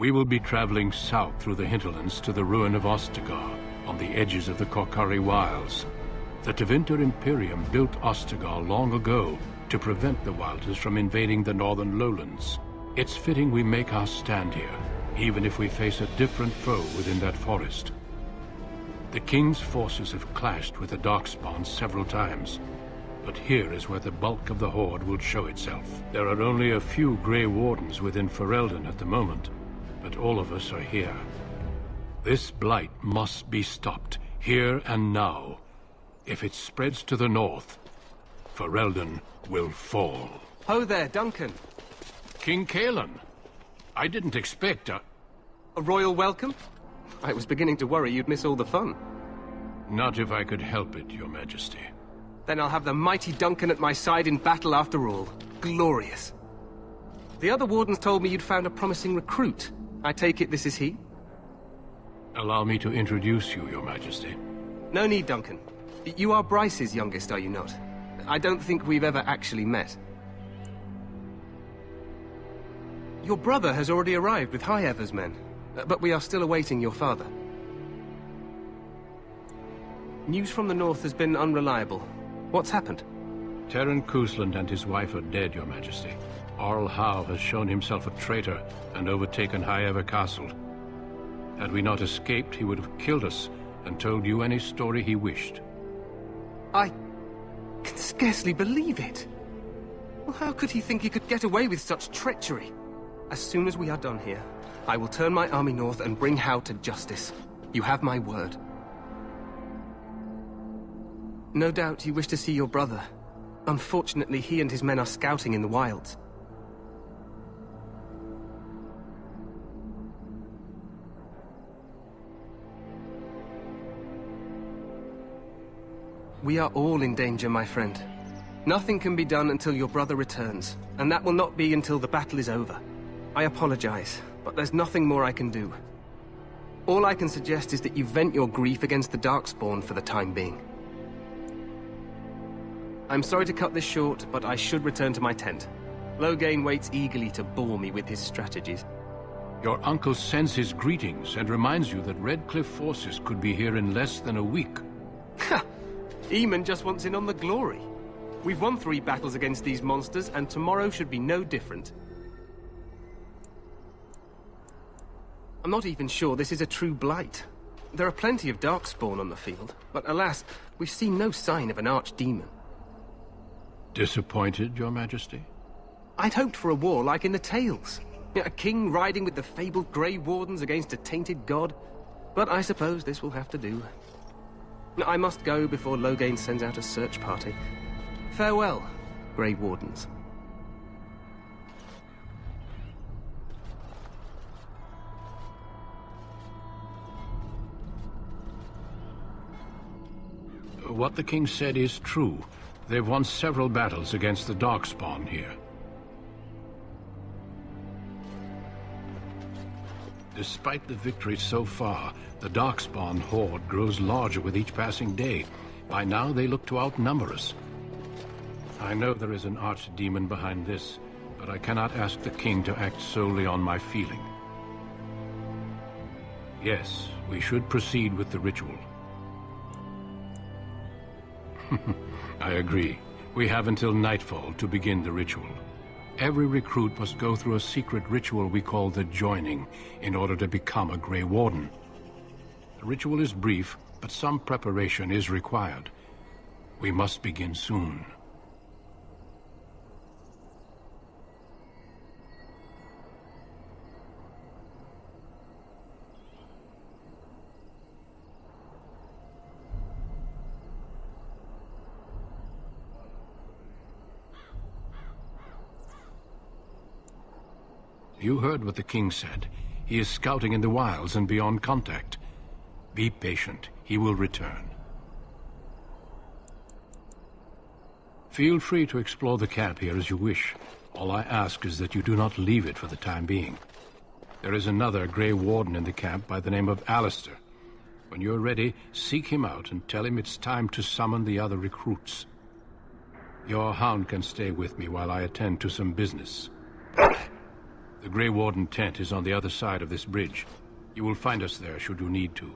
We will be traveling south through the hinterlands to the ruin of Ostagar, on the edges of the Korcari Wilds. The Tevinter Imperium built Ostagar long ago to prevent the Wilders from invading the northern lowlands. It's fitting we make our stand here, even if we face a different foe within that forest. The King's forces have clashed with the Darkspawn several times, but here is where the bulk of the Horde will show itself. There are only a few Grey Wardens within Ferelden at the moment, but all of us are here. This blight must be stopped, here and now. If it spreads to the north, Ferelden will fall. Ho there, Duncan. King Cailan. I didn't expect a royal welcome? I was beginning to worry you'd miss all the fun. Not if I could help it, Your Majesty. Then I'll have the mighty Duncan at my side in battle after all. Glorious. The other wardens told me you'd found a promising recruit. I take it this is he? Allow me to introduce you, Your Majesty. No need, Duncan. You are Bryce's youngest, are you not? I don't think we've ever actually met. Your brother has already arrived with High Ever's men, but we are still awaiting your father. News from the north has been unreliable. What's happened? Terran Cousland and his wife are dead, Your Majesty. Arl Howe has shown himself a traitor and overtaken High Ever Castle. Had we not escaped, he would have killed us and told you any story he wished. I can scarcely believe it. Well, how could he think he could get away with such treachery? As soon as we are done here, I will turn my army north and bring Howe to justice. You have my word. No doubt you wish to see your brother. Unfortunately, he and his men are scouting in the wilds. We are all in danger, my friend. Nothing can be done until your brother returns, and that will not be until the battle is over. I apologize, but there's nothing more I can do. All I can suggest is that you vent your grief against the Darkspawn for the time being. I'm sorry to cut this short, but I should return to my tent. Loghain waits eagerly to bore me with his strategies. Your uncle sends his greetings and reminds you that Redcliffe forces could be here in less than a week. Ha! Eamon just wants in on the glory. We've won 3 battles against these monsters, and tomorrow should be no different. I'm not even sure this is a true blight. There are plenty of Darkspawn on the field, but alas, we've seen no sign of an archdemon. Disappointed, Your Majesty? I'd hoped for a war like in the tales. A king riding with the fabled Grey Wardens against a tainted god. But I suppose this will have to do. I must go before Loghain sends out a search party. Farewell, Grey Wardens. What the king said is true. They've won several battles against the Darkspawn here. Despite the victory so far, the Darkspawn horde grows larger with each passing day. By now, they look to outnumber us. I know there is an archdemon behind this, but I cannot ask the king to act solely on my feeling. Yes, we should proceed with the ritual. I agree. We have until nightfall to begin the ritual. Every recruit must go through a secret ritual we call the Joining in order to become a Grey Warden. The ritual is brief, but some preparation is required. We must begin soon. You heard what the king said. He is scouting in the wilds and beyond contact. Be patient. He will return. Feel free to explore the camp here as you wish. All I ask is that you do not leave it for the time being. There is another Grey Warden in the camp by the name of Alistair. When you're ready, seek him out and tell him it's time to summon the other recruits. Your hound can stay with me while I attend to some business. The Grey Warden tent is on the other side of this bridge. You will find us there should you need to.